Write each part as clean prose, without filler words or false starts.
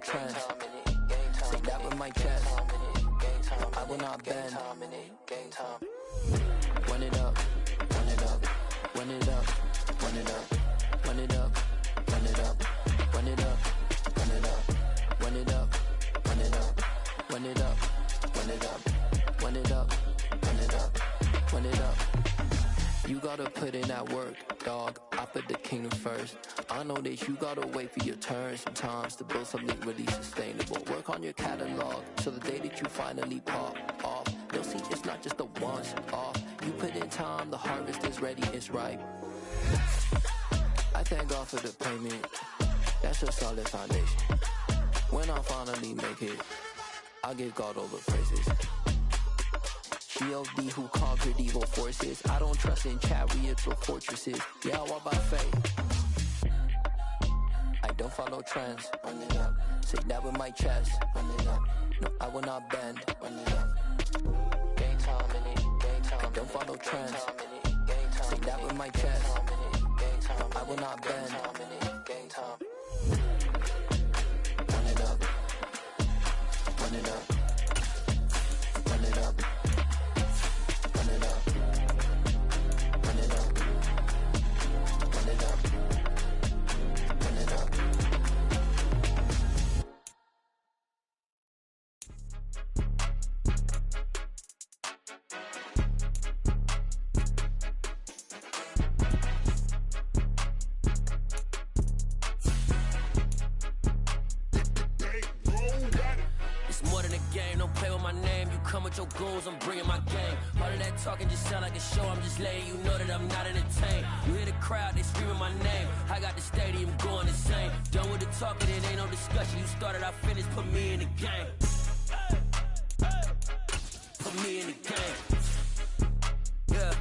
trends. Say that with my chest. I will not bend. Run it up, run it up, run it up, run it up, run it up, run it up, run it up, run it up, run it up, run it up, run it up, run it up, run it up, run it up, run it up. You gotta put in that work, dog. I put the kingdom first. I know that you gotta wait for your turn sometimes to build something really sustainable. Work on your catalog so the day that you finally pop off, they'll see it's not just a once off. You put in time, the harvest is ready, it's ripe. I thank God for the payment. That's a solid foundation. When I finally make it, I give God all the praises. G.O.D. who conquered evil forces. I don't trust in chariots or fortresses. Yeah, I walk by faith. I don't follow trends. Run it up. Say that with my chest. Run it up. No, I will not bend. Run it up. Game time in it. Game time. I don't follow trends. Say that with my chest. I will not bend. Game time. Run it up. Run it up. Run it up. Run it up. Run it up. Run it up. Run it up. With your goons, I'm bringing my game. All of that talking just sound like a show. I'm just letting you know that I'm not entertained. You hear the crowd, they screaming my name. I got the stadium going insane. Done with the talking, it ain't no discussion. You started, I finished, put me in the game. Put me in the game. Yeah,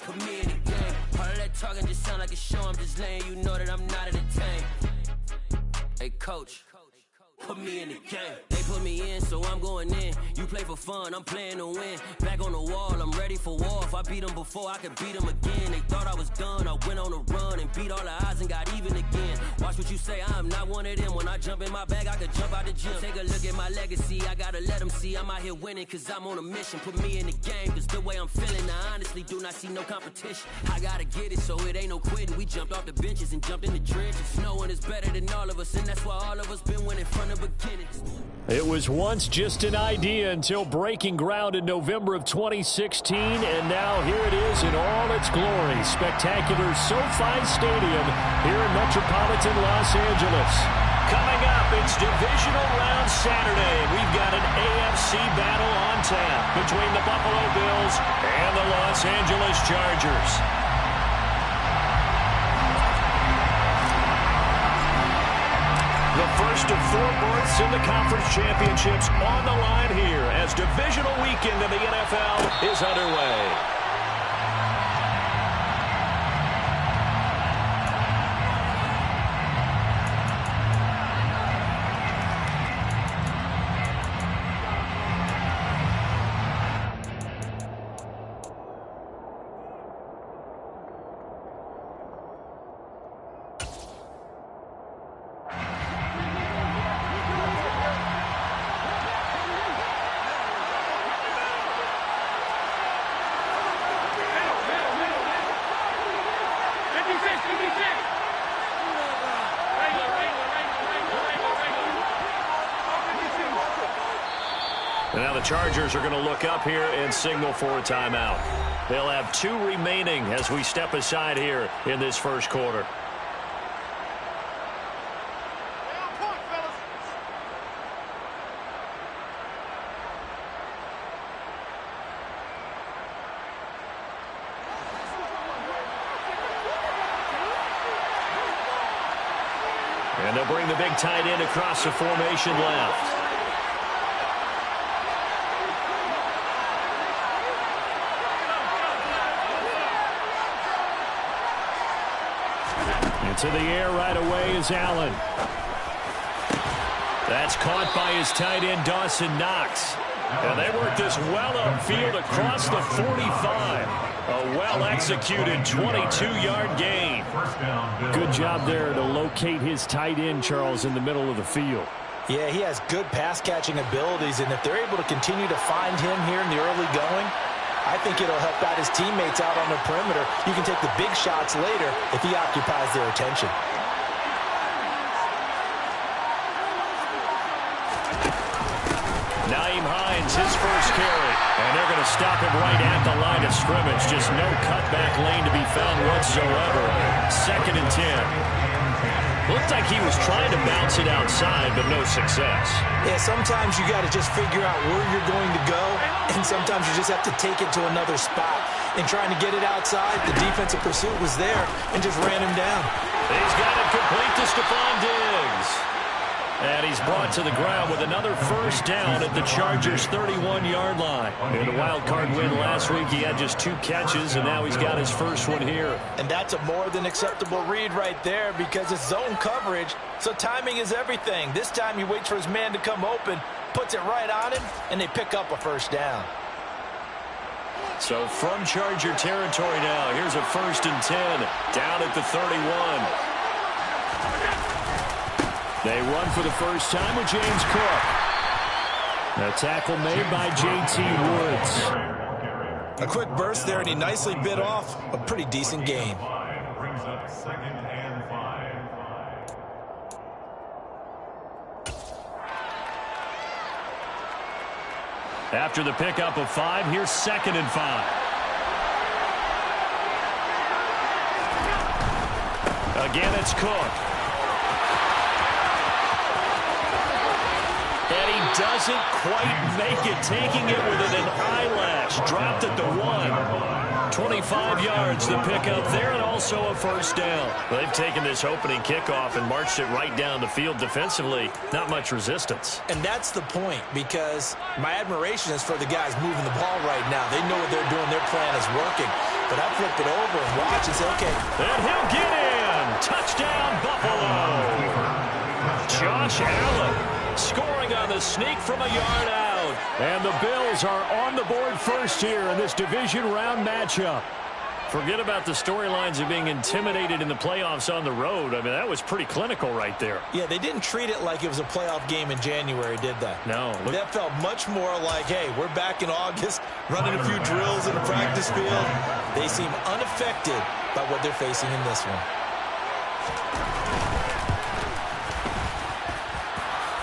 put me in the game. All of that talking just sound like a show. I'm just letting you know that I'm not entertained. Hey, coach. Put me in the game. They put me in, so I'm going in. You play for fun, I'm playing to win. Back on the wall, I'm ready for war. If I beat them before, I could beat them again. They thought I was done, I went on a run and beat all the odds and got even again. Watch what you say, I'm not one of them. When I jump in my bag, I could jump out the gym. Take a look at my legacy, I gotta let them see I'm out here winning, cause I'm on a mission. Put me in the game, cause the way I'm feeling, I honestly do not see no competition. I gotta get it, so it ain't no quitting. We jumped off the benches and jumped in the trenches. No one is better than all of us, and that's why all of us been winning from the beginning. It was once just an idea until breaking ground in November of 2016, and now here it is in all its glory. Spectacular SoFi Stadium here in metropolitan Los Angeles. Coming up, it's Divisional Round Saturday. We've got an AFC battle on tap between the Buffalo Bills and the Los Angeles Chargers. The first of 4 berths in the conference championships on the line here as divisional weekend in the NFL is underway. Now the Chargers are going to look up here and signal for a timeout. They'll have 2 remaining as we step aside here in this first quarter. And they'll bring the big tight end across the formation left. To the air right away is Allen. That's caught by his tight end, Dawson Knox. And they work this well upfield across the 45. A well-executed 22-yard gain. Good job there to locate his tight end, Charles, in the middle of the field. Yeah, he has good pass-catching abilities, and if they're able to continue to find him here in the early going, I think it'll help out his teammates out on the perimeter. You can take the big shots later if he occupies their attention. Nyheim Hines, his first carry. And they're going to stop him right at the line of scrimmage. Just no cutback lane to be found whatsoever. 2nd and 10. Looked like he was trying to bounce it outside, but no success. Yeah, sometimes you got to just figure out where you're going to go, and sometimes you just have to take it to another spot. In trying to get it outside, the defensive pursuit was there and just ran him down. He's got it complete to Stephon Diggs. And he's brought to the ground with another first down at the Chargers' 31-yard line. In the wild card win last week, he had just 2 catches, and now he's got his first one here. And that's a more than acceptable read right there because it's zone coverage, so timing is everything. This time he waits for his man to come open, puts it right on him, and they pick up a first down. So from Charger territory now, here's a 1st and 10 down at the 31. They run for the first time with James Cook. A tackle made by J.T. Woods. A quick burst there, and he nicely bit off a pretty decent gain. Brings up 2nd and 5. After the pickup of 5, here's 2nd and 5. Again, it's Cook. And he doesn't quite make it, taking it within an eyelash. Dropped at the 1. 25 yards, the pickup there, and also a first down. Well, they've taken this opening kickoff and marched it right down the field defensively. Not much resistance. And that's the point, because my admiration is for the guys moving the ball right now. They know what they're doing. Their plan is working. But I flip it over and watch and say, okay. And he'll get in. Touchdown, Buffalo. Josh Allen scoring on the sneak from a yard out. And the Bills are on the board first here in this division round matchup. Forget about the storylines of being intimidated in the playoffs on the road. I mean, that was pretty clinical right there. Yeah, they didn't treat it like it was a playoff game in January, did they? No. That felt much more like, hey, we're back in August, running a few drills in the practice field. They seem unaffected by what they're facing in this one.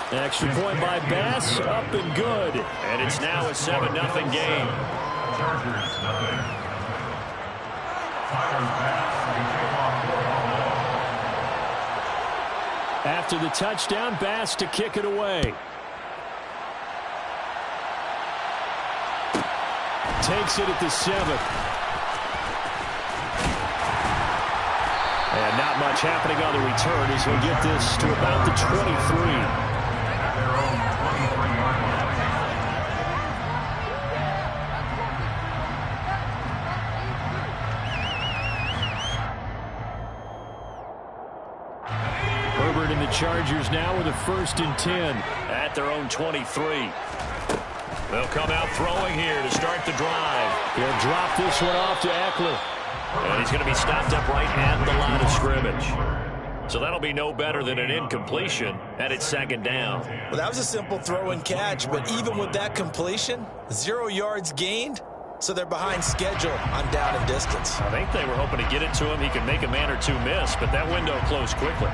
Extra point by Bass, up and good. And it's now a 7-0 game. Chargers, nothing. After the touchdown, Bass to kick it away. Takes it at the 7. And not much happening on the return as he'll get this to about the 23. Herbert and the Chargers now with a 1st and 10 at their own 23. They'll come out throwing here to start the drive. He'll drop this one off to Eckler. And he's going to be stopped up right at the line of scrimmage. So that'll be no better than an incompletion, and it's 2nd down. Well, that was a simple throw and catch, but even with that completion, 0 yards gained, so they're behind schedule on down and distance. I think they were hoping to get it to him. He could make a man or two miss, but that window closed quickly.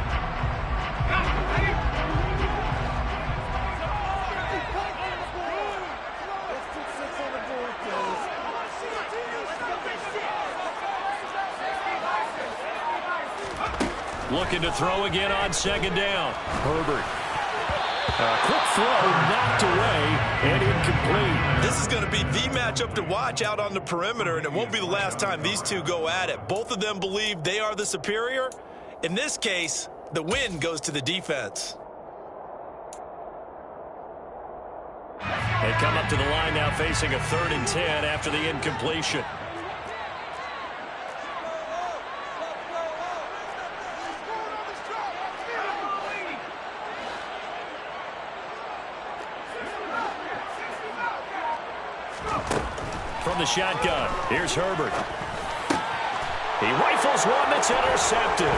Looking to throw again on 2nd down. Herbert. Quick throw, knocked away, and incomplete. This is going to be the matchup to watch out on the perimeter, and it won't be the last time these two go at it. Both of them believe they are the superior. In this case, the win goes to the defense. They come up to the line now facing a 3rd and 10 after the incompletion. From the shotgun, here's Herbert. He rifles one that's intercepted.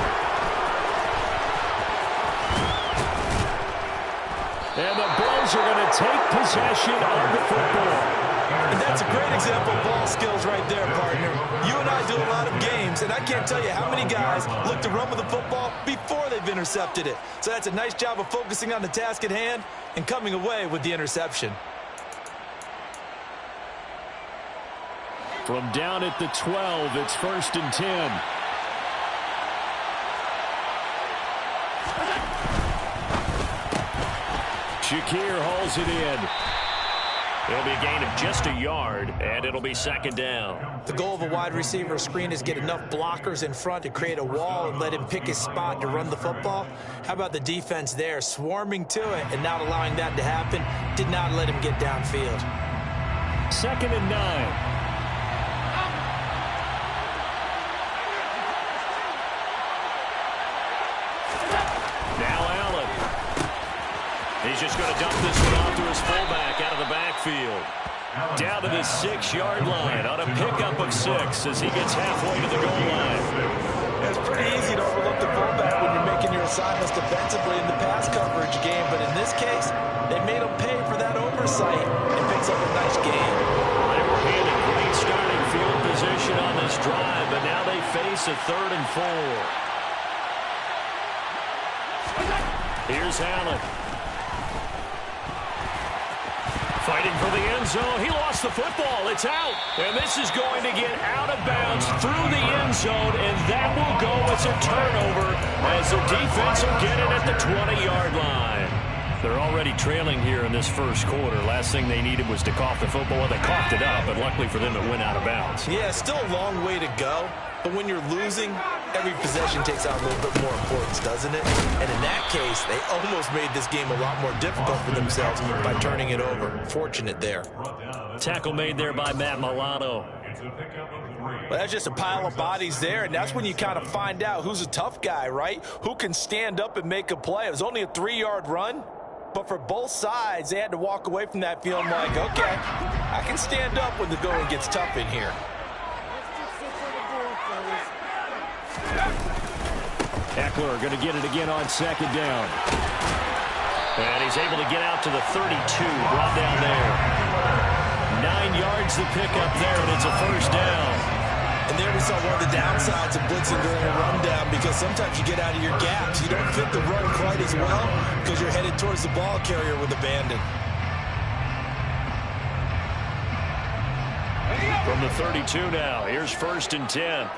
And the Bills are going to take possession of the football. And that's a great example of ball skills right there, partner. You and I do a lot of games, and I can't tell you how many guys look to run with the football before they've intercepted it. So that's a nice job of focusing on the task at hand and coming away with the interception. From down at the 12, it's 1st and 10. Shakir hauls it in. It'll be a gain of just a yard, and it'll be 2nd down. The goal of a wide receiver screen is get enough blockers in front to create a wall and let him pick his spot to run the football. How about the defense there, swarming to it and not allowing that to happen? Did not let him get downfield. 2nd and 9. He's just going to dump this one off to his fullback out of the backfield. Down to the 6-yard line on a pickup of 6 as he gets halfway to the goal line. It's pretty easy to overlook the fullback when you're making your assignments defensively in the pass coverage game, but in this case, they made him pay for that oversight and picks up a nice gain. They were handed great starting field position on this drive, but now they face a 3rd and 4. Here's Allen. Fighting for the end zone. He lost the football. It's out. And this is going to get out of bounds through the end zone, and that will go as a turnover as the defense will get it at the 20-yard line. They're already trailing here in this first quarter. Last thing they needed was to cough the football. Well, they coughed it up, but luckily for them, it went out of bounds. Yeah, still a long way to go. But when you're losing, every possession takes on a little bit more importance, doesn't it? And in that case, they almost made this game a lot more difficult for themselves by turning it over. Fortunate there. Tackle made there by Matt Milano. Well, that's just a pile of bodies there, and that's when you kind of find out who's a tough guy, right? Who can stand up and make a play. It was only a 3-yard run, but for both sides, they had to walk away from that feeling like, okay, I can stand up when the going gets tough in here. Eckler going to get it again on 2nd down. And he's able to get out to the 32, brought down there. 9 yards to pick up there, and it's a 1st down. And there we saw one of the downsides of blitzing during a rundown, because sometimes you get out of your gaps. You don't fit the run quite as well because you're headed towards the ball carrier with abandon. From the 32 now, here's 1st and 10.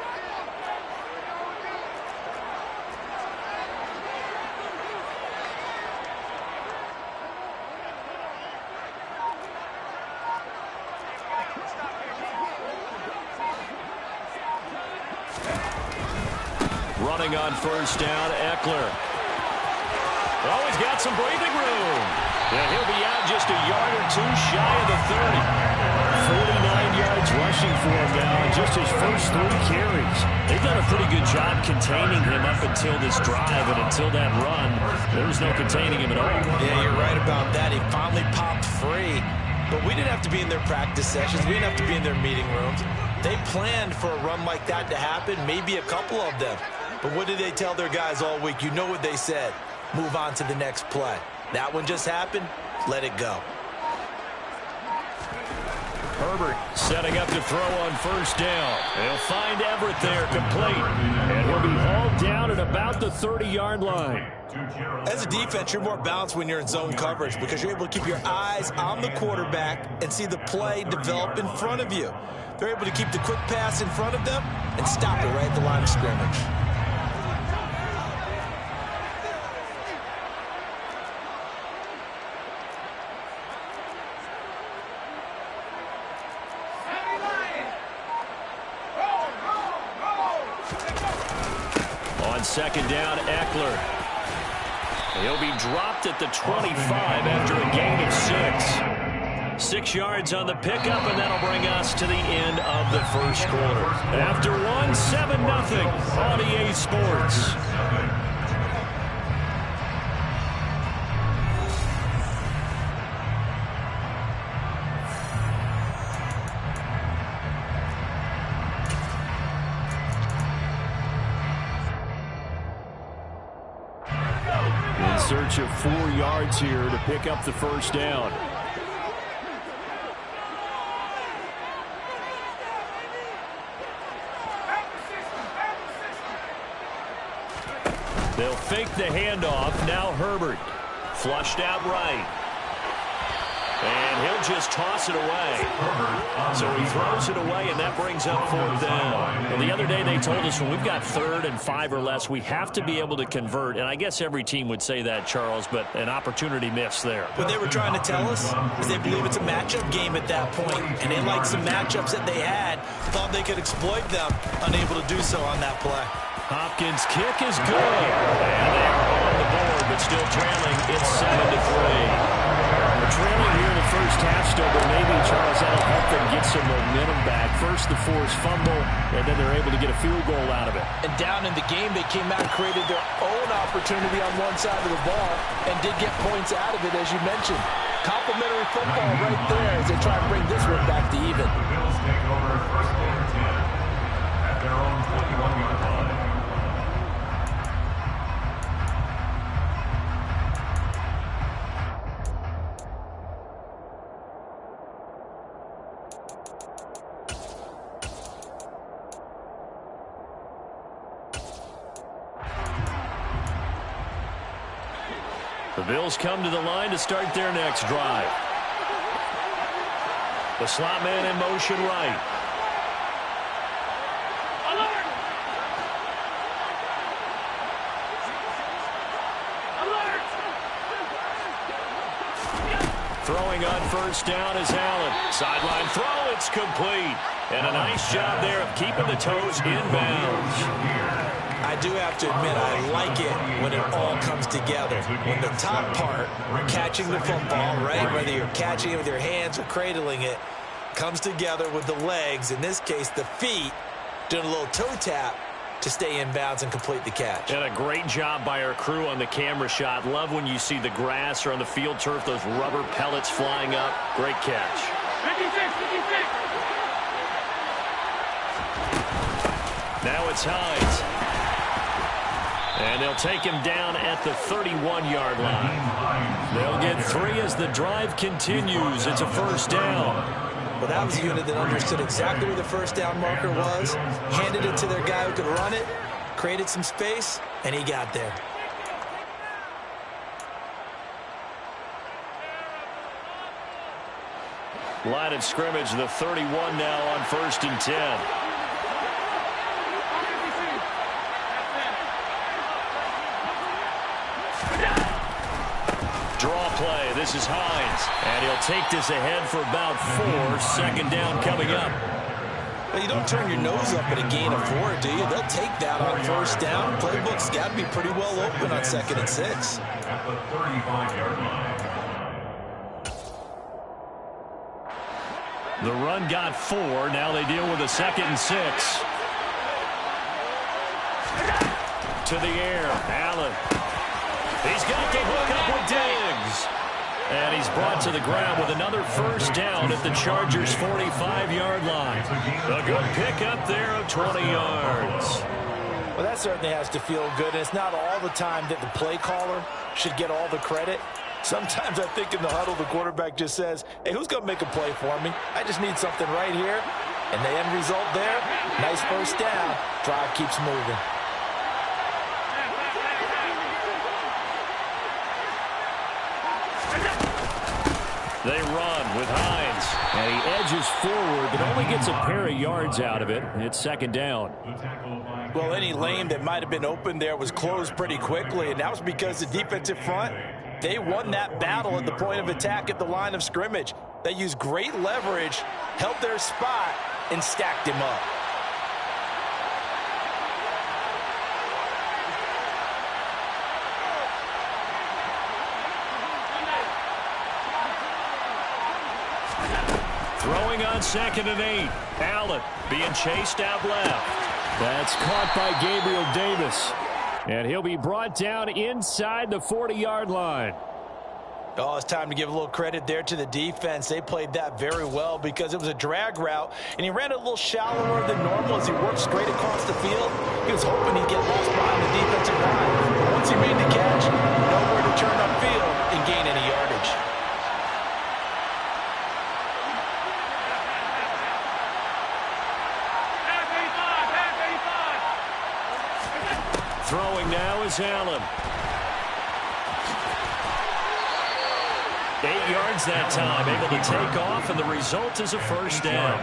Running on 1st down, Eckler. Oh, he's got some breathing room. And he'll be out just a yard or 2 shy of the 30. 49 yards rushing for him now in just his first 3 carries. They've done a pretty good job containing him up until this drive, and until that run, there was no containing him at all. Yeah, you're right about that. He finally popped free. But we didn't have to be in their practice sessions. We didn't have to be in their meeting rooms. They planned for a run like that to happen, maybe a couple of them. But what did they tell their guys all week? You know what they said. Move on to the next play. That one just happened. Let it go. Herbert setting up to throw on 1st down. They'll find Everett there, complete. And he'll be hauled down at about the 30-yard line. As a defense, you're more balanced when you're in zone coverage because you're able to keep your eyes on the quarterback and see the play develop in front of you. They're able to keep the quick pass in front of them and stop it right at the line of scrimmage. On 2nd down, Eckler. He'll be dropped at the 25 after a gain of 6. 6 yards on the pickup, and that'll bring us to the end of the first quarter. After one, 7-0 on EA Sports. In search of 4 yards here to pick up the first down. They'll fake the handoff. Now Herbert. Flushed out right. And he'll just toss it away. So he throws it away, and that brings up 4th down. Well, the other day they told us when we've got 3rd and 5 or less, we have to be able to convert. And I guess every team would say that, Charles, but an opportunity missed there. What they were trying to tell us is they believe it's a matchup game at that point, and they liked some matchups that they had, thought they could exploit them, unable to do so on that play. Hopkins' kick is good. And they are on the board, but still trailing. It's 7-3. We're trailing here in the first half still, but maybe, Charles, that'll help them get some momentum back. First, the forced fumble, and then they're able to get a field goal out of it. And down in the game, they came out and created their own opportunity on one side of the ball and did get points out of it, as you mentioned. Complimentary football right there as they try to bring this one back to even. The Bills take over 1st and 10 at their own 21-yard line. The Bills come to the line to start their next drive. The slot man in motion right. Throwing on 1st down is Allen. Sideline throw, it's complete. And a nice job there of keeping the toes inbounds. I do have to admit, I like it when it all comes together. When the top part, catching the football, right, whether you're catching it with your hands or cradling it, comes together with the legs, in this case the feet, doing a little toe tap to stay in bounds and complete the catch. And a great job by our crew on the camera shot. Love when you see the grass or on the field turf, those rubber pellets flying up. Great catch. 56. Now it's Hines. And they'll take him down at the 31-yard line. They'll get 3 as the drive continues. It's a 1st down. Well, that was a unit that understood exactly where the 1st down marker was, handed it to their guy who could run it, created some space, and he got there. Line of scrimmage, the 31 now on 1st and 10. Draw play. This is Hines. And he'll take this ahead for about 4. 2nd down coming up. Well, you don't turn your nose up at a gain of 4, do you? They'll take that on 1st down. Playbook's got to be pretty well open on 2nd and 6. At the 35-yard line. The run got 4. Now they deal with a 2nd and 6. To the air. Allen. He's got the hook up with Diggs. And he's brought to the ground with another 1st down at the Chargers' 45-yard line. A good pickup there of 20 yards. Well, that certainly has to feel good. And it's not all the time that the play caller should get all the credit. Sometimes I think in the huddle, the quarterback just says, hey, who's going to make a play for me? I just need something right here. And the end result there, nice 1st down. Drive keeps moving. They run with Hines. And he edges forward, but only gets a pair of yards out of it. It's 2nd down. Well, any lane that might have been open there was closed pretty quickly, and that was because the defensive front, they won that battle at the point of attack at the line of scrimmage. They used great leverage, held their spot, and stacked him up. Throwing on 2nd and 8. Allen being chased out left. That's caught by Gabriel Davis. And he'll be brought down inside the 40-yard line. Oh, it's time to give a little credit there to the defense. They played that very well because it was a drag route, and he ran a little shallower than normal as he worked straight across the field. He was hoping he'd get lost behind the defensive line. But once he made the catch, no yards that time, able to take off, and the result is a first down.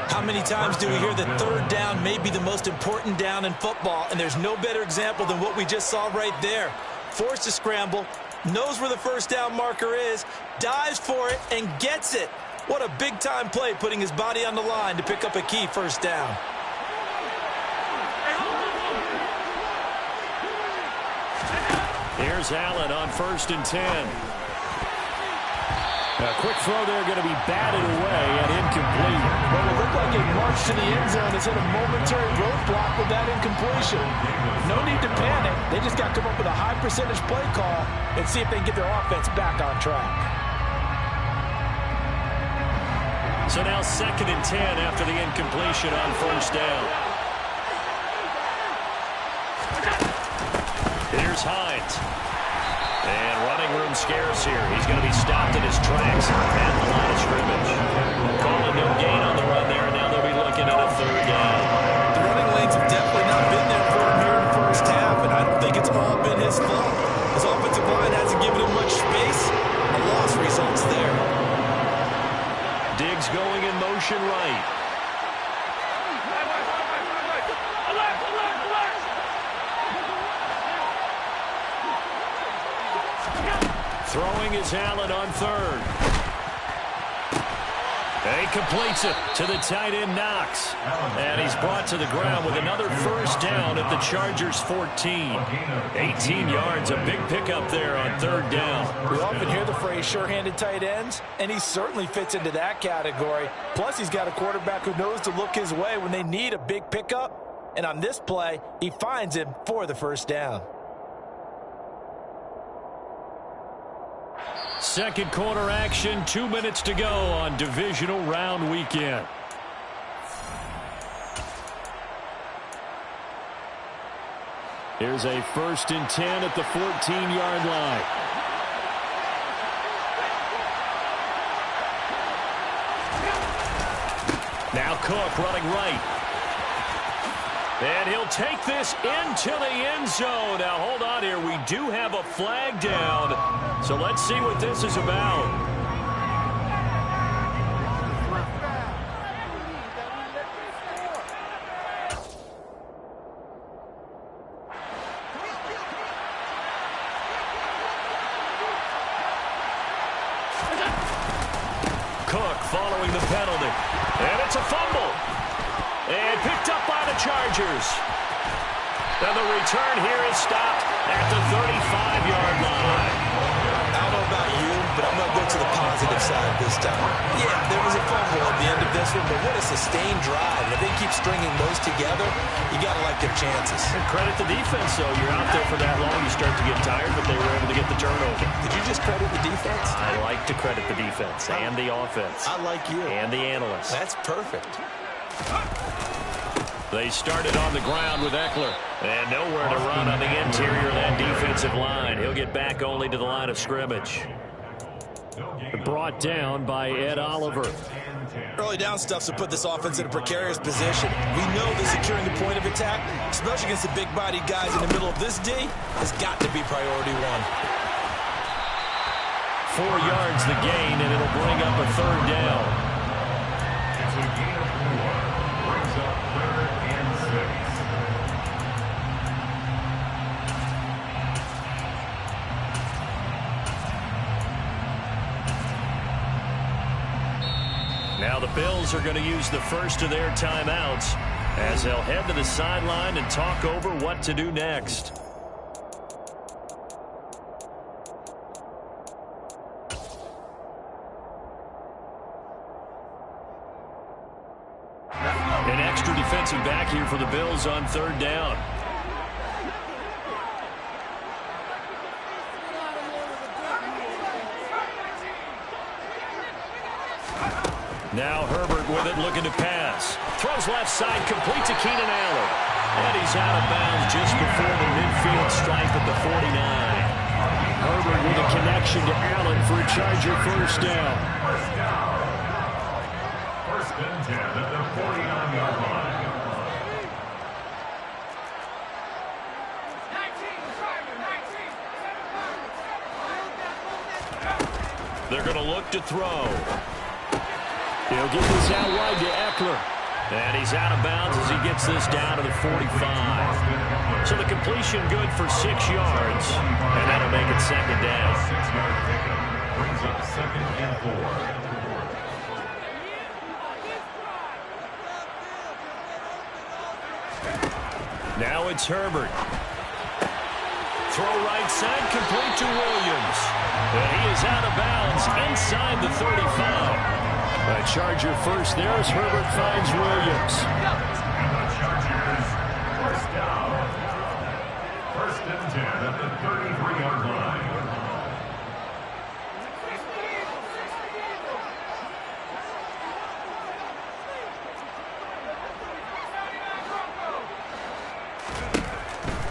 How many times do we hear that third down may be the most important down in football, and there's no better example than what we just saw right there. Forced to scramble, knows where the first down marker is, dives for it, and gets it. What a big-time play, putting his body on the line to pick up a key first down. Here's Allen on 1st and 10. A quick throw there going to be batted away and incomplete. Well, it looked like a march to the end zone has hit a momentary roadblock with that incompletion. No need to panic. They just got to come up with a high percentage play call and see if they can get their offense back on track. So now 2nd and 10 after the incompletion on 1st down. Here's Hines. And running room scarce here. He's going to be stopped in his tracks at the line of scrimmage. Calling no gain on the run there, and now they'll be looking at a 3rd down. The running lanes have definitely not been there for him here in the first half, and I don't think it's all been his fault. His offensive line hasn't given him much space. A loss results there. Diggs going in motion right. Throwing is Allen on 3rd. He completes it to the tight end, Knox. And he's brought to the ground with another first down at the Chargers' 14. 18 yards, a big pickup there on 3rd down. We often hear the phrase sure-handed tight ends, and he certainly fits into that category. Plus, he's got a quarterback who knows to look his way when they need a big pickup. And on this play, he finds him for the first down. Second quarter action, 2 minutes to go on divisional round weekend. Here's a 1st and 10 at the 14-yard line. Now Cook running right. And he'll take this into the end zone. Now, hold on here. We do have a flag down. So let's see what this is about. Cook following the penalty. And it's a fumble. And picked up by the Chargers. And the return here is stopped at the 35-yard line. I don't know about you, but I'm going to go to the positive side this time. Yeah, there was a fumble at the end of this one, but what a sustained drive. And if they keep stringing those together, you got to like their chances. And credit the defense, though. You're out there for that long, you start to get tired, but they were able to get the turnover. Did you just credit the defense? I like to credit the defense and the offense. I like you. And the analysts. That's perfect. They started on the ground with Eckler. And nowhere to run on the interior of that defensive line. He'll get back only to the line of scrimmage. Brought down by Ed Oliver. Early down stuff's to put this offense in a precarious position. We know that securing the point of attack, especially against the big-bodied guys in the middle of this D, has got to be priority one. 4 yards the gain, and it'll bring up a 3rd down. It's a gain of 4. Brings up 3rd and 6. Now the Bills are going to use the first of their timeouts as they'll head to the sideline and talk over what to do next. An extra defensive back here for the Bills on 3rd down. Now Herbert with it, looking to pass. Throws left side, complete to Keenan Allen. And he's out of bounds just before the midfield stripe at the 49. Herbert with a connection to Allen for a Charger first down. First and 10 at the 49-yard line. They're going to look to throw. He'll get this out wide to Eckler. And he's out of bounds as he gets this down to the 45. So the completion good for 6 yards, and that'll make it second down. 6-yard pickup brings up 2nd and 4. Now it's Herbert. Throw right side, complete to Williams. And he is out of bounds inside the 35. A Charger first there as Herbert finds Williams. And the Chargers, first down. 1st and 10 at the 33-yard line.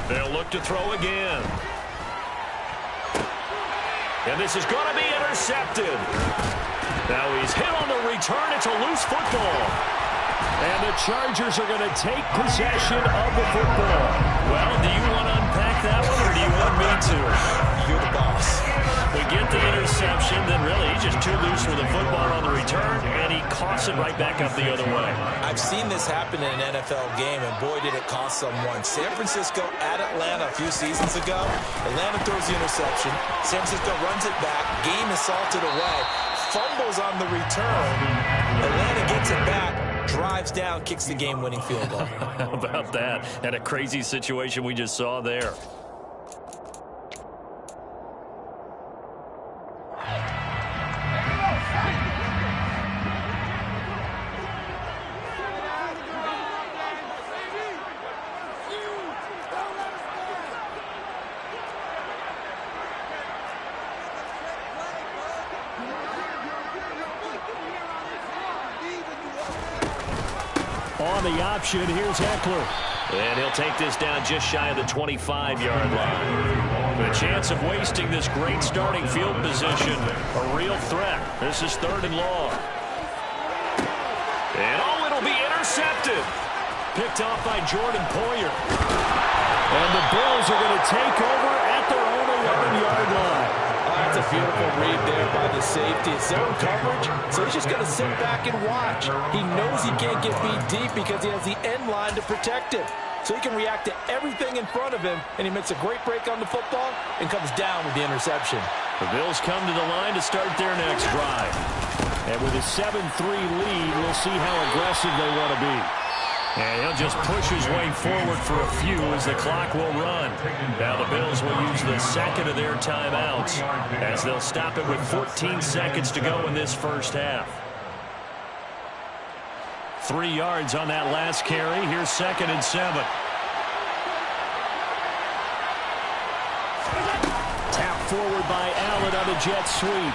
They'll look to throw again. And this is going to be intercepted. Now he's hit on the return. It's a loose football. And the Chargers are going to take possession of the football. Well, do you want to unpack that one, or do you want me to? You're the boss. We get the interception, then really he's just too loose with the football on the return, and he coughs it right back up the other way. I've seen this happen in an NFL game, and boy, did it cost someone. San Francisco at Atlanta a few seasons ago. Atlanta throws the interception. San Francisco runs it back. Game is salted away. Fumbles on the return. Atlanta gets it back. Drives down, kicks the game-winning field goal. How about that? And a crazy situation we just saw there. On the option, here's Eckler. And he'll take this down just shy of the 25-yard line. The chance of wasting this great starting field position, a real threat. This is 3rd and long. And oh, it'll be intercepted. Picked off by Jordan Poyer. And the Bills are going to take over at their own 11-yard line. That's a beautiful read there by the safety. It's zone coverage, so he's just going to sit back and watch. He knows he can't get beat deep because he has the end line to protect him. So he can react to everything in front of him, and he makes a great break on the football and comes down with the interception. The Bills come to the line to start their next drive. And with a 7-3 lead, we'll see how aggressive they want to be. And he'll just push his way forward for a few as the clock will run. Now the Bills will use the second of their timeouts as they'll stop it with 14 seconds to go in this first half. 3 yards on that last carry. Here's 2nd and 7. Tap forward by Allen on a jet sweep.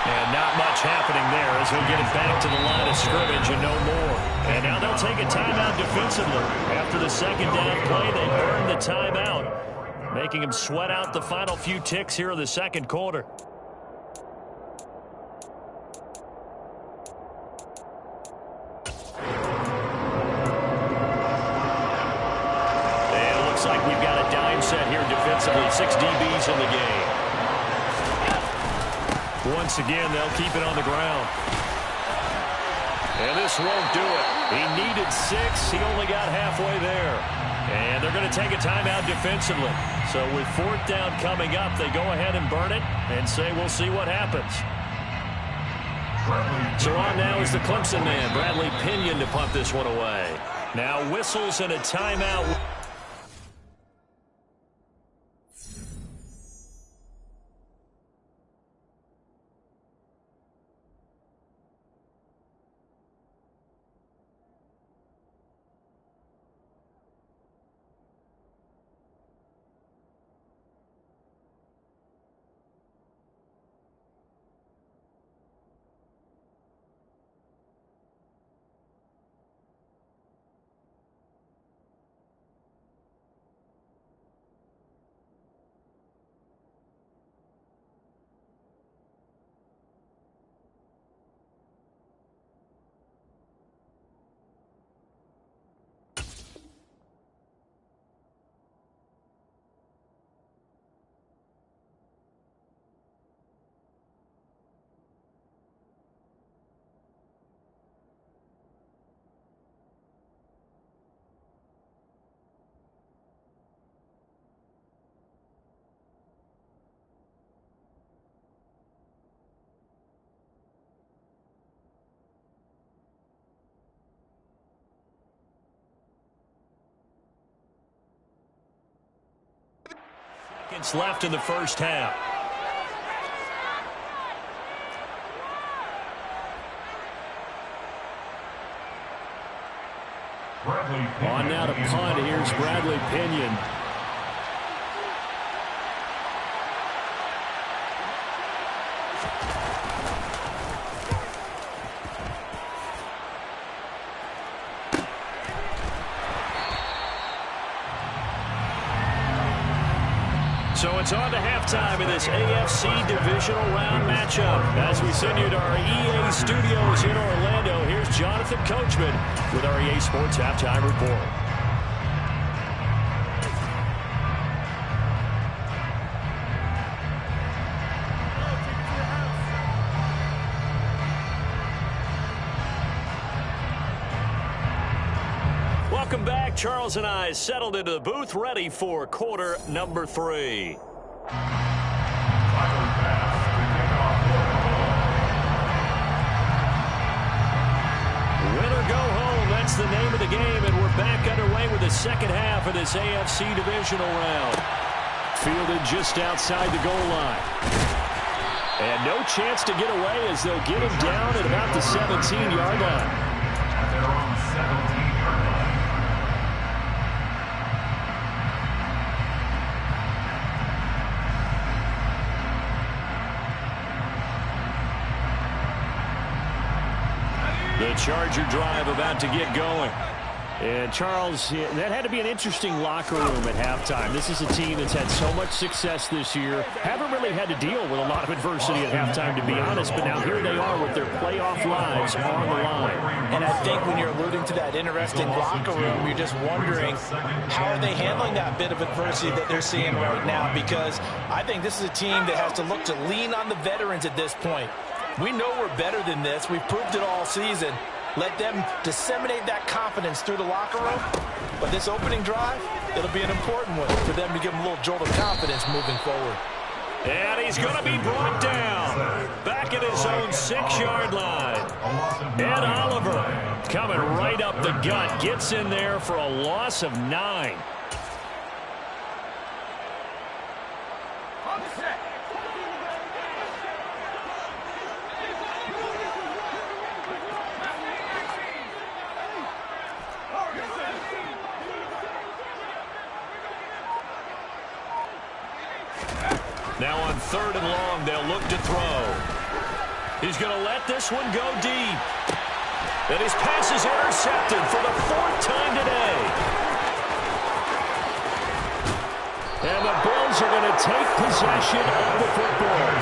And not much happening there as he'll get it back to the line of scrimmage and no more. And now they'll take a timeout defensively. After the 2nd down play, they burn the timeout, making him sweat out the final few ticks here in the 2nd quarter. And it looks like we've got a dime set here defensively. 6 DBs in the game. Once again, they'll keep it on the ground. And this won't do it. He needed 6. He only got halfway there. And they're going to take a timeout defensively. So with 4th down coming up, they go ahead and burn it and say, we'll see what happens. So on now is the Clemson man, Bradley Pinion, to punt this one away. Now whistles and a timeout. Seconds left in the first half. On now to punt. Here's Bradley Pinion. So it's on to halftime in this AFC divisional round matchup. As we send you to our EA studios in Orlando, here's Jonathan Coachman with our EA Sports Halftime Report. Welcome back. Charles and I settled into the booth, ready for quarter number 3. Win or go home, that's the name of the game, and we're back underway with the second half of this AFC divisional round. Fielded just outside the goal line. And no chance to get away as they'll get him down at about the 17-yard line. At their own 17-yard line. The Charger drive about to get going. And Charles, that had to be an interesting locker room at halftime. This is a team that's had so much success this year. Haven't really had to deal with a lot of adversity at halftime, to be honest. But now here they are with their playoff lives on the line. And I think when you're alluding to that interesting locker room, you're just wondering how are they handling that bit of adversity that they're seeing right now? Because I think this is a team that has to look to lean on the veterans at this point. We know we're better than this. We've proved it all season. Let them disseminate that confidence through the locker room. But this opening drive, it'll be an important one for them to give them a little jolt of confidence moving forward. And he's going to be brought down back at his own 6-yard line. Ed Oliver coming right up the gut. Gets in there for a loss of 9. Now on 3rd and long, they'll look to throw. He's going to let this one go deep. And his pass is intercepted for the 4th time today. And the Bills are going to take possession of the football.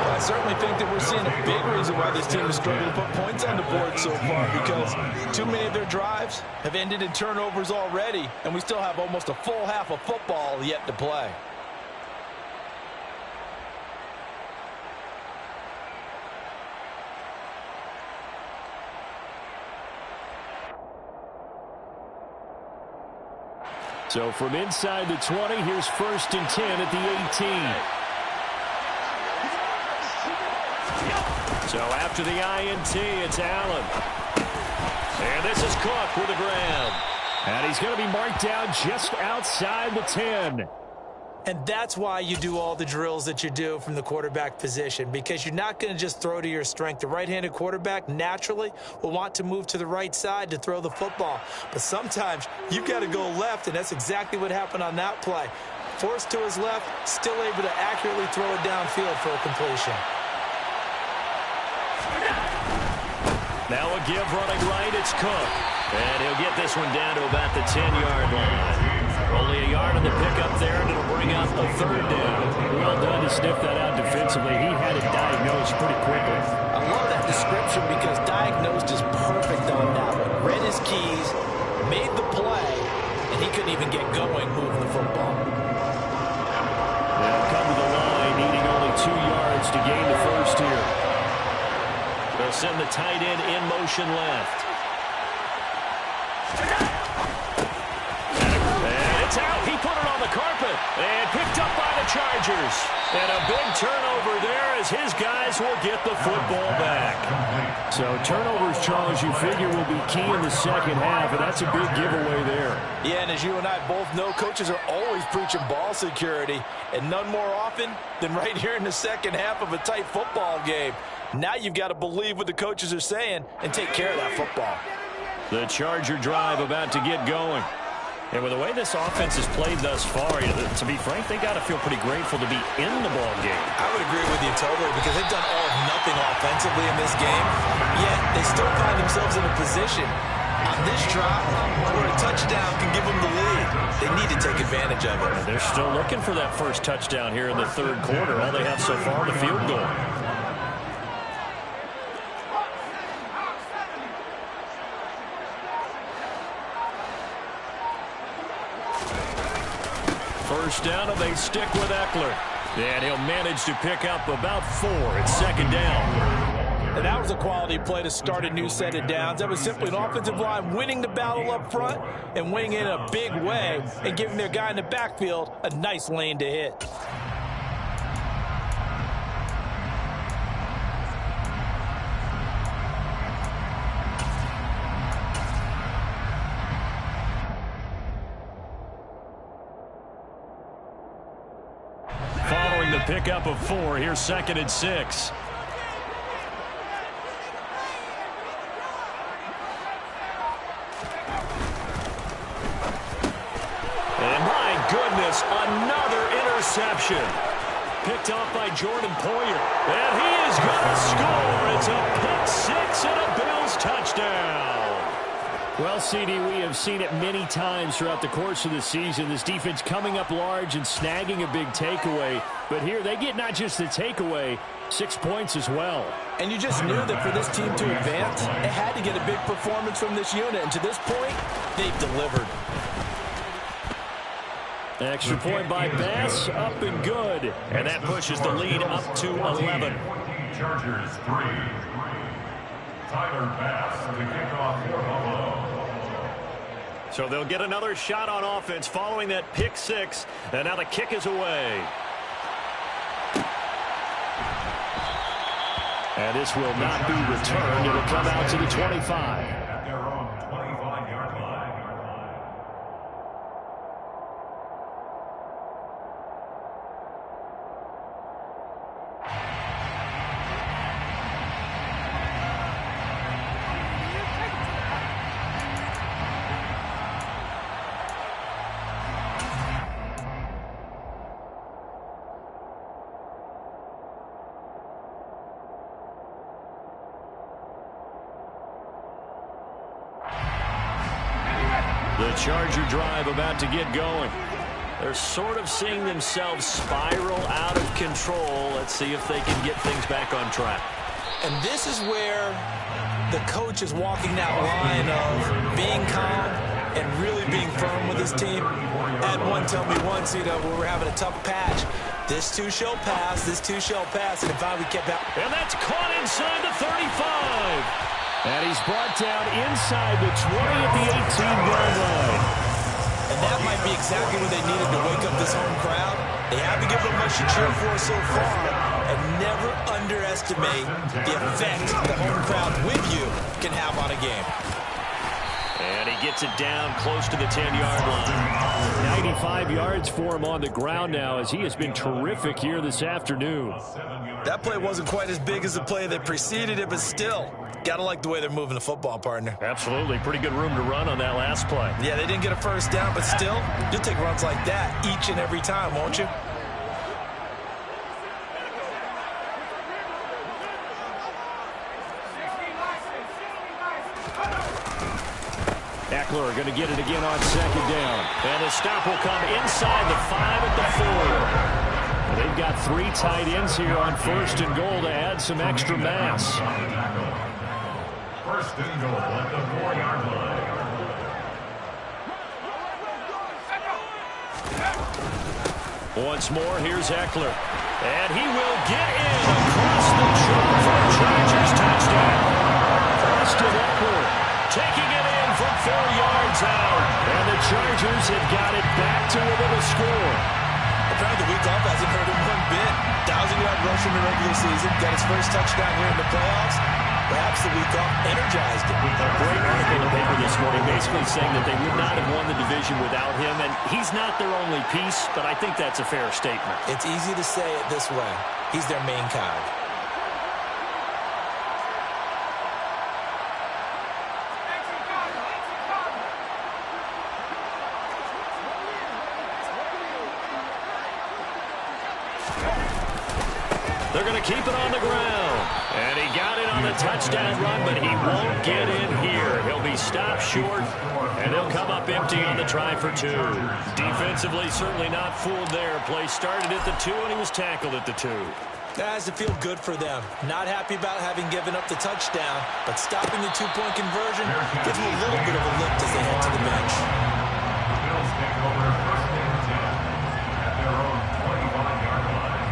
I certainly think that we're seeing a big reason why this team has struggled to put points on the board so far, because too many of their drives have ended in turnovers already, and we still have almost a full half of football yet to play. So from inside the 20, here's 1st and 10 at the 18. So after the INT, it's Allen. And this is Cook with the grab. And he's going to be marked down just outside the 10. And that's why you do all the drills that you do from the quarterback position, because you're not going to just throw to your strength. The right-handed quarterback naturally will want to move to the right side to throw the football. But sometimes you've got to go left, and that's exactly what happened on that play. Forced to his left, still able to accurately throw it downfield for a completion. Now a give running right, it's Cook. And he'll get this one down to about the 10-yard line. Only a yard on the pickup there, and it'll bring up a 3rd down. Well done to sniff that out defensively. He had it diagnosed pretty quickly. I love that description because diagnosed is perfect on that one. Read his keys, made the play, and he couldn't even get going moving the football. They'll come to the line, needing only 2 yards to gain the first here. They'll send the tight end in motion left. And it's out. He put it on the carpet. open and picked up by the Chargers. And a big turnover there as his guys will get the football back. So turnovers, Charles, you figure will be key in the second half, and that's a big giveaway there. Yeah, and as you and I both know, coaches are always preaching ball security, and none more often than right here in the second half of a tight football game. Now you've got to believe what the coaches are saying and take care of that football. The Charger drive about to get going. And with the way this offense has played thus far, to be frank, they got to feel pretty grateful to be in the ball game. I would agree with you totally because they've done all of nothing offensively in this game, yet they still find themselves in a position on this drive where a touchdown can give them the lead. They need to take advantage of it. And they're still looking for that first touchdown here in the third quarter. All they have so far, the field goal. First down, and they stick with Eckler. And he'll manage to pick up about 4. It's second down. And that was a quality play to start a new set of downs. That was simply an offensive line winning the battle up front and winning in a big way and giving their guy in the backfield a nice lane to hit. Following the pickup of 4, here's second and 6. And my goodness, another interception. Picked off by Jordan Poyer. And he is going to score. It's a pick 6 and a Bills touchdown. Well, CD, we have seen it many times throughout the course of the season. This defense coming up large and snagging a big takeaway. But here they get not just the takeaway, 6 points as well. And you just knew that for this team to advance, it had to get a big performance from this unit. And to this point, they've delivered. Extra point by Bass, up and good. And that pushes the lead up to 11. Chargers 3. Tyler Bass to kick off for Buffalo. So they'll get another shot on offense following that pick 6. And now the kick is away. And this will not be returned. It'll come out to the 25. At their own 25-yard line. The Charger drive about to get going. They're sort of seeing themselves spiral out of control. Let's see if they can get things back on track. And this is where the coach is walking that line of being calm and really being firm with his team. Had one tell me once, when we were having a tough patch, this too shall pass, this too shall pass, and if I would kept out. And that's caught inside the 35. And he's brought down inside the 20 at the 18-yard line. And that might be exactly what they needed to wake up this home crowd. They haven't given them much to cheer for so far. And never underestimate the effect the home crowd with you can have on a game. And he gets it down close to the 10-yard line. 95 yards for him on the ground now as he has been terrific here this afternoon. That play wasn't quite as big as the play that preceded it, but still, got to like the way they're moving the football, partner. Absolutely. Pretty good room to run on that last play. Yeah, they didn't get a first down, but still, you'll take runs like that each and every time, won't you? Eckler going to get it again on second down. And the stop will come inside the 5 at the 4. They've got 3 tight ends here on first and goal to add some extra mass. First and goal at the 4-yard line. Once more, here's Eckler. And he will get in across the chalk for a Chargers touchdown. Austin Eckler taking it in from yards out. And the Chargers have got it back to within a score. Apparently the week off hasn't hurt him one bit. 1,000-yard rush in the regular season. Got his first touchdown here in the playoffs. Perhaps the week off energized him. A great article in the paper this morning basically saying that they would not have won the division without him. And he's not their only piece, but I think that's a fair statement. It's easy to say it this way. He's their main cog. They're going to keep it on the ground. And he got it on the touchdown run, but he won't get in here. He'll be stopped short, and they'll come up empty on the try for 2. Defensively, certainly not fooled there. Play started at the 2, and he was tackled at the 2. That has to feel good for them. Not happy about having given up the touchdown, but stopping the 2-point conversion gives them a little bit of a lift as they head to the bench. Bills take over first and 10 at their own 25-yard line.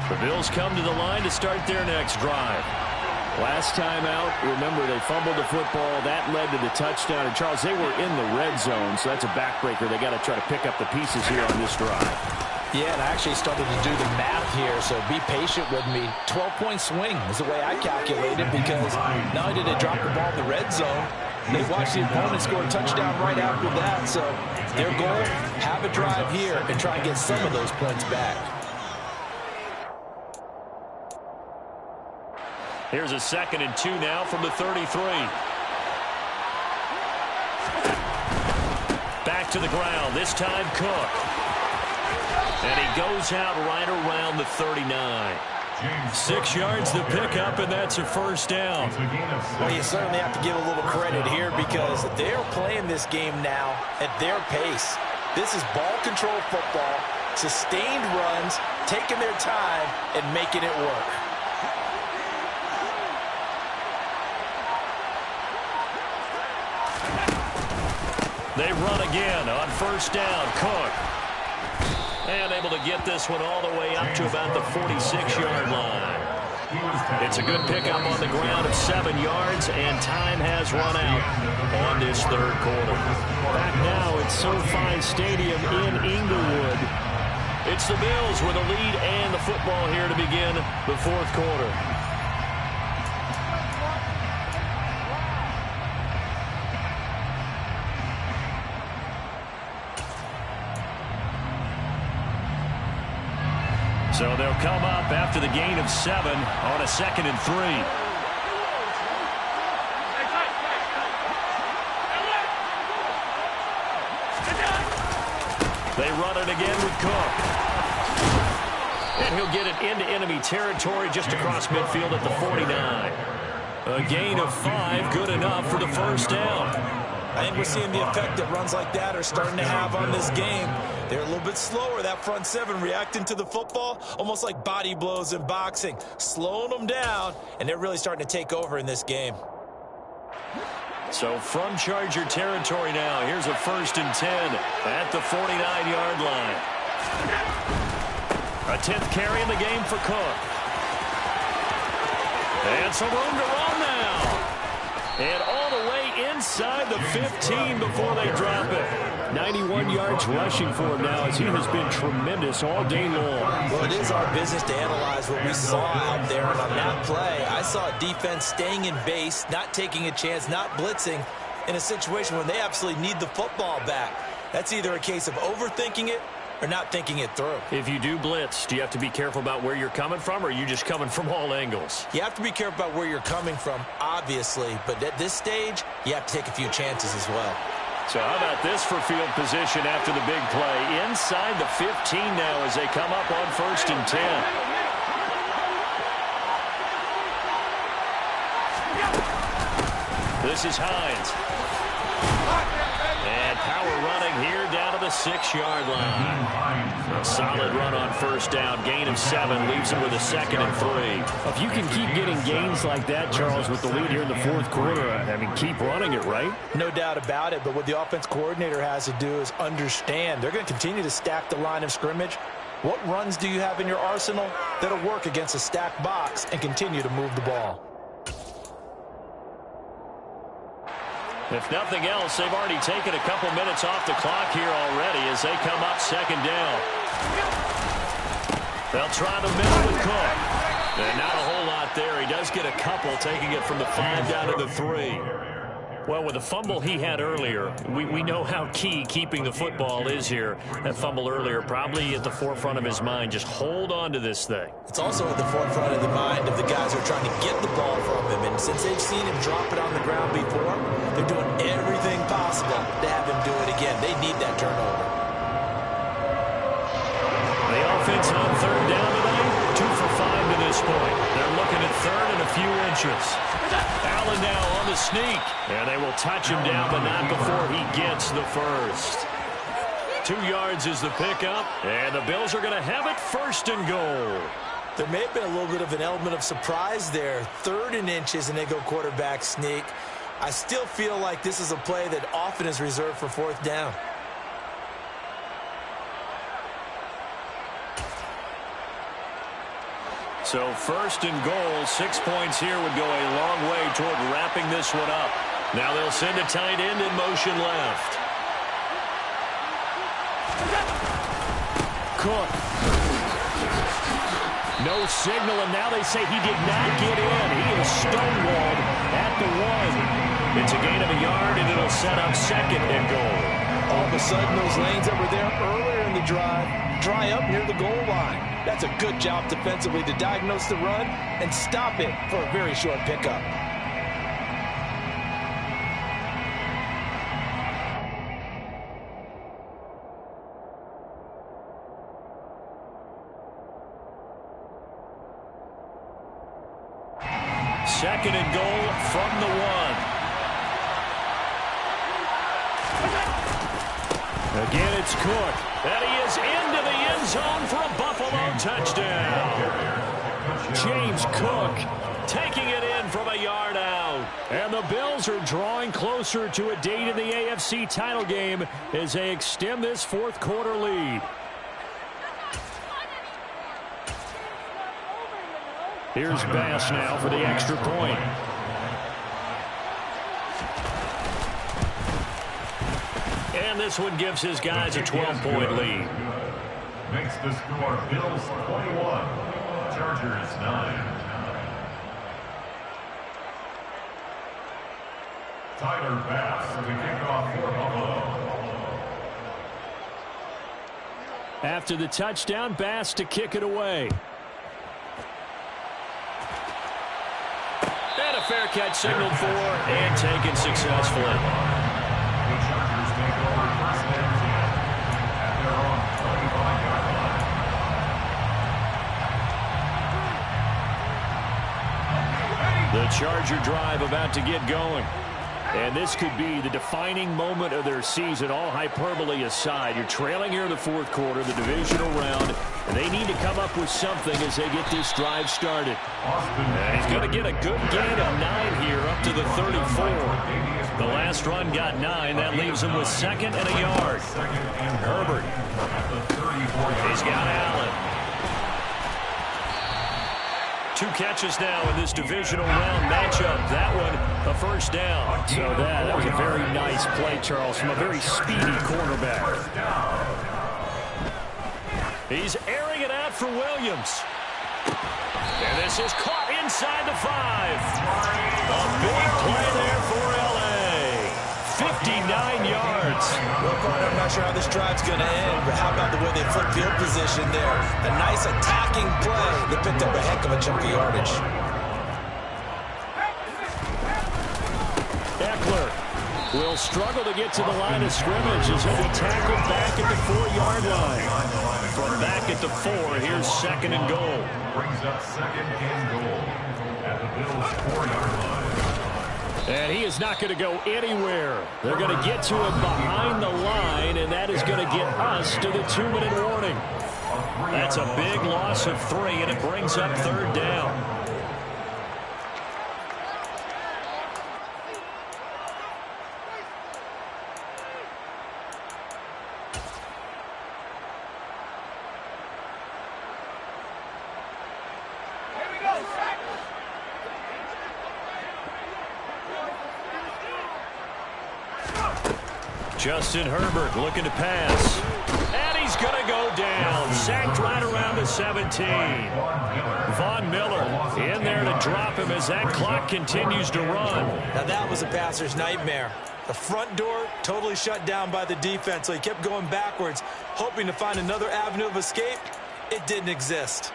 The Bills come to the line to start their next drive. Last time out, remember, they fumbled the football. That led to the touchdown. And, Charles, they were in the red zone, so that's a backbreaker. They got to try to pick up the pieces here on this drive. Yeah, and I actually started to do the math here, so be patient with me. 12-point swing is the way I calculated, because not only did they drop the ball in the red zone, they watched the opponent score a touchdown right after that. So their goal, have a drive here and try and get some of those points back. Here's a 2nd and 2 now from the 33. Back to the ground, this time Cook. And he goes out right around the 39. 6 yards the pickup, and that's a first down. Well, you certainly have to give a little credit here, because they're playing this game now at their pace. This is ball control football, sustained runs, taking their time, and making it work. They run again on first down. Cook. And able to get this one all the way up to about the 46-yard line. It's a good pickup on the ground of 7 yards, and time has run out on this third quarter. Back now at SoFi Stadium in Inglewood. It's the Bills with a lead and the football here to begin the fourth quarter. So they'll come up after the gain of 7 on a 2nd and 3. They run it again with Cook. And he'll get it into enemy territory just across midfield at the 49. A gain of 5, good enough for the first down. I think we're seeing the effect that runs like that are starting to have on this game. They're a little bit slower, that front 7, reacting to the football, almost like body blows in boxing, slowing them down, and they're really starting to take over in this game. So from Charger territory now, here's a 1st and 10 at the 49-yard line. A 10th carry in the game for Cook. And some room to run now. And all the way inside the 15 before they drop it. 91 yards rushing for him now, as he has been tremendous all day long. Well, it is our business to analyze what we saw out there. And on that play, I saw a defense staying in base, not taking a chance, not blitzing, in a situation where they absolutely need the football back. That's either a case of overthinking it or not thinking it through. If you do blitz, do you have to be careful about where you're coming from, or are you just coming from all angles? You have to be careful about where you're coming from, obviously, but at this stage, you have to take a few chances as well. So how about this for field position after the big play? Inside the 15 now as they come up on 1st and 10. This is Hines. And power running here down to the the 6-yard line. A solid run on first down. Gain of 7 leaves him with a 2nd and 3. If you can keep getting gains like that, Charles, with the lead here in the fourth quarter, I mean, keep running it, right? No doubt about it, but what the offense coordinator has to do is understand they're going to continue to stack the line of scrimmage. What runs do you have in your arsenal that'll work against a stacked box and continue to move the ball? If nothing else, they've already taken a couple minutes off the clock here already as they come up 2nd down. They'll try the middle with Cook. And not a whole lot there. He does get a couple, taking it from the 5 down to the 3. Well, with the fumble he had earlier, we know how key keeping the football is here. That fumble earlier probably at the forefront of his mind. Just hold on to this thing. It's also at the forefront of the mind of the guys who are trying to get the ball from him. And since they've seen him drop it on the ground before, they're doing everything possible to have him do it again. They need that turnover. The offense on 3rd down today, 2 for 5 to this point. They're looking at 3rd and a few inches. Allen now on the sneak. And they will touch him down, but not before he gets the first. 2 yards is the pickup. And the Bills are going to have it 1st and goal. There may have been a little bit of an element of surprise there. 3rd and inches, and they go quarterback sneak. I still feel like this is a play that often is reserved for 4th down. So 1st and goal, 6 points here would go a long way toward wrapping this one up. Now they'll send a tight end in motion left. Cook. No signal, and now they say he did not get in. He is stonewalled at the 1. It's a gain of a yard, and it'll set up 2nd and goal. All of a sudden, those lanes that were there earlier in the drive dry up near the goal line. That's a good job defensively to diagnose the run and stop it for a very short pickup. Second and goal from the 1. Again, it's Cook. And he is into the end zone for a Buffalo touchdown. James Cook taking it in from a yard out. And the Bills are drawing closer to a date in the AFC title game as they extend this 4th quarter lead. Here's Bass now for the extra point. And this one gives his guys a 12-point lead. Makes the score Bills 21, Chargers 9. Tyler Bass to kick off for Buffalo. After the touchdown, Bass to kick it away. And a fair catch signaled for and taken successfully. The Chargers take over 1st and 10 at their own 25-yard line. The Charger drive about to get going. And this could be the defining moment of their season, all hyperbole aside. You're trailing here in the 4th quarter, the divisional round, and they need to come up with something as they get this drive started. And he's going to get a good gain of 9 here up to the 34. The last run got 9. That leaves him with 2nd and a yard. Herbert. He's got Allen. 2 catches now in this divisional round matchup. That one, a 1st down. So that was a very nice play, Charles, from a very speedy cornerback. He's airing it out for Williams. And this is caught inside the 5. A big play there for L.A. 59 yards. Well, partner, I'm not sure how this drive's going to end, but how about the way they flip field position there? A nice attacking play that picked up a heck of a chunk of yardage. Eckler will struggle to get to the line of scrimmage as he'll be tackled back at the 4-yard line. From back at the 4, here's 2nd and goal. Brings up 2nd and goal at the Bills' 4-yard line. And he is not going to go anywhere. They're going to get to him behind the line, and that is going to get us to the 2-minute warning. That's a big loss of 3, and it brings up 3rd down. Justin Herbert looking to pass. And he's going to go down. Sacked right around the 17. Von Miller in there to drop him as that clock continues to run. Now that was a passer's nightmare. The front door totally shut down by the defense, so he kept going backwards, hoping to find another avenue of escape. It didn't exist.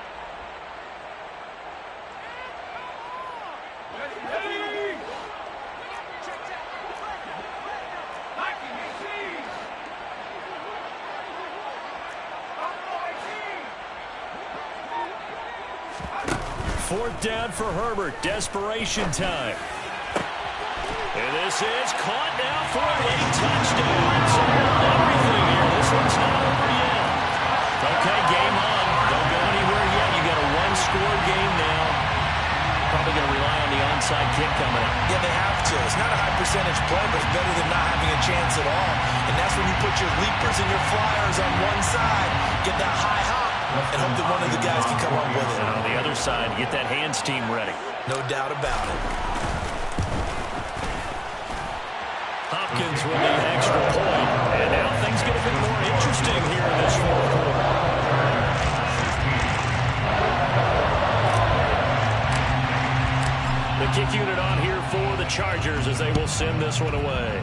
Fourth down for Herbert. Desperation time. And this is caught now for a late touchdown. So everything here. This one's not over yet. Okay, game on. Don't go anywhere yet. You got a one-score game now. Probably going to rely on the onside kick coming up. Yeah, they have to. It's not a high percentage play, but it's better than not having a chance at all. And that's when you put your leapers and your flyers on one side, get that high hop, and hope that one of the guys can come up with it. And on the other side, get that hands team ready. No doubt about it. Hopkins with the extra point. And now things get a bit more interesting here in this fourth quarter. The kick unit on here for the Chargers as they will send this one away.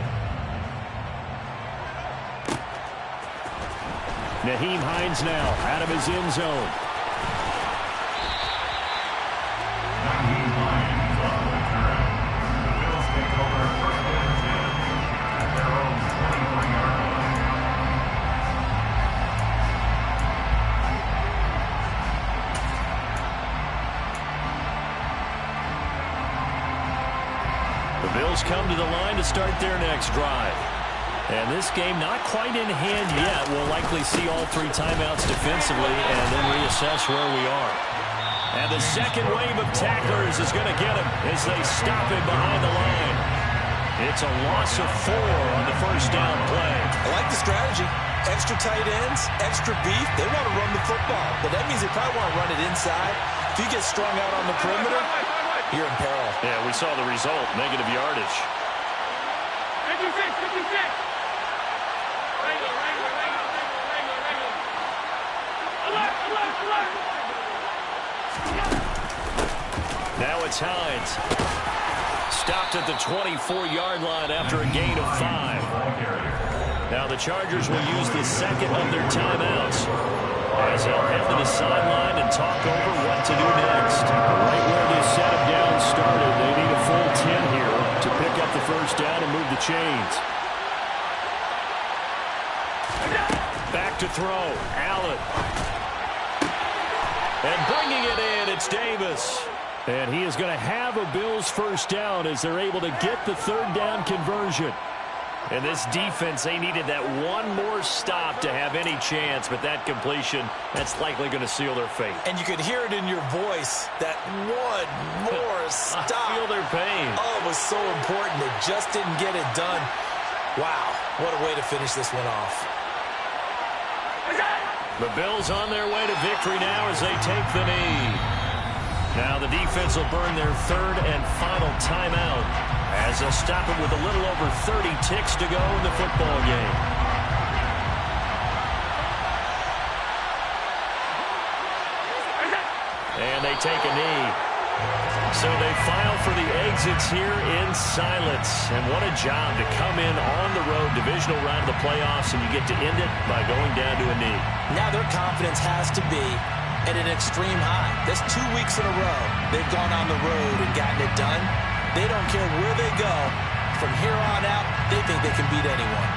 Nyheim Hines now out of his end zone. Nyheim Hines on the return. The Bills take over 1st and 10 at their own 23-yard line. The Bills come to the line to start their next drive. And this game not quite in hand yet. We'll likely see all 3 timeouts defensively and then reassess where we are. And the second wave of tacklers is going to get him as they stop him behind the line. It's a loss of 4 on the first down play. I like the strategy. Extra tight ends, extra beef. They want to run the football, but that means they probably want to run it inside. If you get strung out on the perimeter, you're in peril. Yeah, we saw the result, negative yardage. 56. Now it's Hines. Stopped at the 24-yard line after a gain of 5. Now the Chargers will use the second of their timeouts as they'll head to the sideline and talk over what to do next. Right where this setup down started, they need a full 10 here to pick up the first down and move the chains. Back to throw. Allen. And bringing it in, it's Davis. And he is going to have a Bills first down as they're able to get the third down conversion. And this defense, they needed that one more stop to have any chance, but that completion, that's likely going to seal their fate. And you could hear it in your voice, that one more stop. I feel their pain. Oh, it was so important. They just didn't get it done. Wow, what a way to finish this one off. The Bills on their way to victory now as they take the knee. Now the defense will burn their third and final timeout as they'll stop it with a little over 30 ticks to go in the football game. And they take a knee. So they file for the exits here in silence. And what a job to come in on the road, divisional round of the playoffs, and you get to end it by going down to a knee. Now their confidence has to be at an extreme high. That's 2 weeks in a row they've gone on the road and gotten it done. They don't care where they go. From here on out, they think they can beat anyone.